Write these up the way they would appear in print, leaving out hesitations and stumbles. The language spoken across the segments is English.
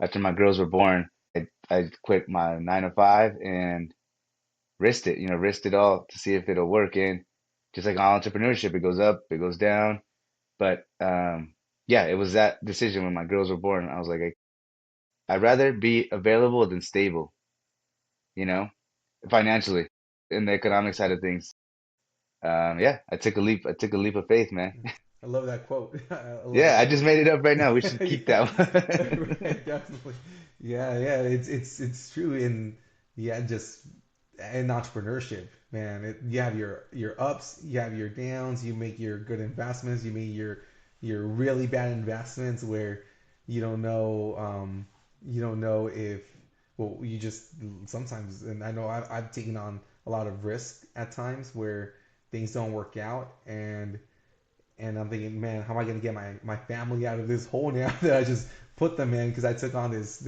after my girls were born, I quit my 9 to 5 and risked it, risked it all to see if it'll work. And just like all entrepreneurship, it goes up, it goes down. But yeah, it was that decision when my girls were born. I was like, I'd rather be available than stable, you know, financially, in the economic side of things. Yeah, I took a leap. I took a leap of faith, man. I love that quote. I love Yeah, that I just quote. made it up right now. We should keep Yeah, that one. right, definitely. Yeah. It's true. In yeah, just in entrepreneurship, man. You have your ups, you have your downs. You make your good investments. You make your really bad investments where you don't know you don't know if well you just sometimes. And I know I've taken on a lot of risk at times where things don't work out and I'm thinking, man, how am I going to get my family out of this hole now that I just put them in because I took on this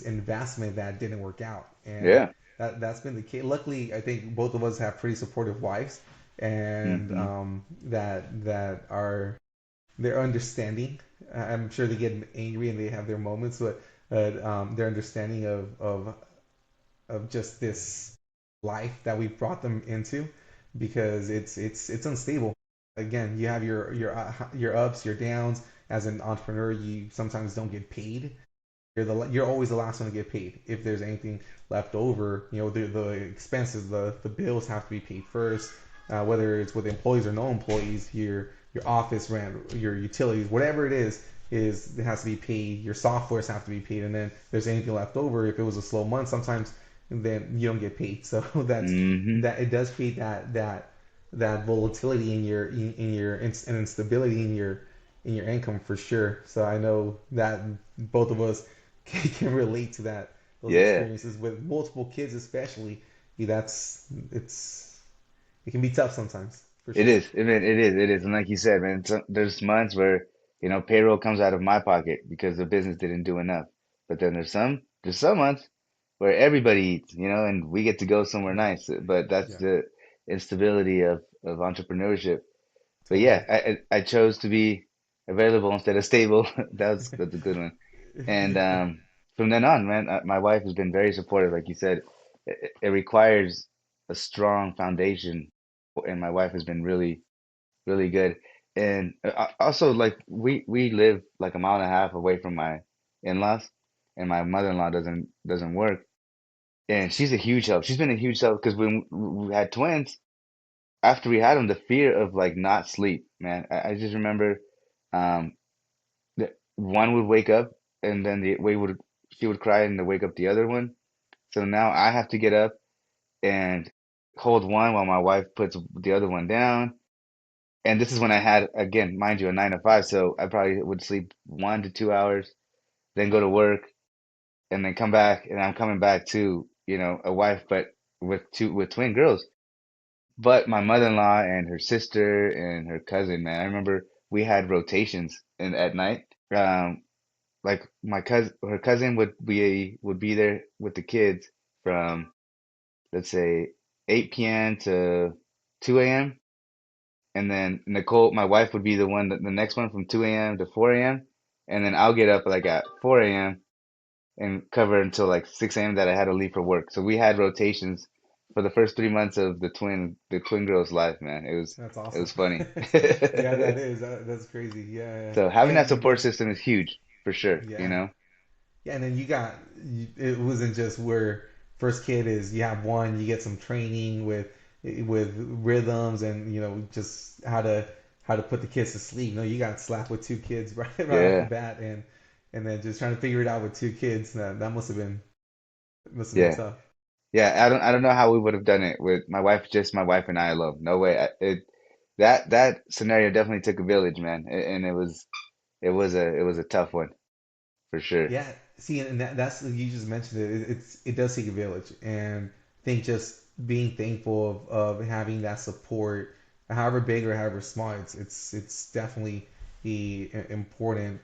investment that didn't work out, and Yeah. that's been the case. Luckily, I think both of us have pretty supportive wives, and Hmm. that are they're understanding. I'm sure they get angry and they have their moments, but they're understanding of just this life that we brought them into because it's unstable. Again, you have your ups, your downs. As an entrepreneur, you sometimes don't get paid. You're always the last one to get paid. If there's anything left over, the expenses, the bills have to be paid first. Whether it's with employees or no employees, your office rent, your utilities, whatever is it has to be paid. Your softwares have to be paid, and then if there's anything left over. If it was a slow month, sometimes then you don't get paid. So Hmm. that it does create that volatility in and instability in your income for sure. So I know that both of us can relate to that those Yeah, experiences with multiple kids, especially. It's it can be tough sometimes for it sure. is. I mean, it is. It is. And like you said, man, there's months where, payroll comes out of my pocket because the business didn't do enough. But then there's some months where everybody eats, and we get to go somewhere nice. But that's Yeah, the instability of entrepreneurship. But totally. yeah, I chose to be available instead of stable. That's a good one. And Yeah. from then on, man, my wife has been very supportive. Like you said, it requires a strong foundation, and my wife has been really, really good. And also, like we live like a mile and a half away from my in-laws, and my mother-in-law doesn't work, and she's a huge help. She's been a huge help because when we had twins, after we had them, the fear of like not sleep, man. I just remember, um, one would wake up, and then the way would she would cry and to wake up the other one. So now I have to get up and hold one while my wife puts the other one down. And this is when I had, again, mind you, a 9 to 5, so I probably would sleep 1 to 2 hours, then go to work, and then come back, and I'm coming back to, a wife, but with twin girls. But my mother-in-law and her sister and her cousin, man, I remember we had rotations in at night. Like her cousin would be there with the kids from, let's say, 8 p.m. to 2 a.m. And then Nicole, my wife, would be the next one from 2 a.m. to 4 a.m. And then I'll get up like at 4 a.m. and cover until like 6 a.m. that I had to leave for work. So we had rotations for the first 3 months of the twin girls' life, man. That's It awesome. was funny. Yeah, that is that's crazy. Yeah, So yeah, having that you support got system is huge for sure, you yeah. know? Yeah, and then it wasn't just where first kid is you have one, you get some training with rhythms and just how to put the kids to sleep. No, you got slapped with two kids right off the Yeah. bat and then just trying to figure it out with two kids. That must have been Yeah. tough. Yeah, I don't know how we would have done it with my wife, just my wife and I alone. No way. That scenario definitely took a village, man, and it was a tough one for sure. Yeah, see, and that's you just mentioned it. It does take a village, and I think just being thankful of having that support, however big or however small, it's definitely important.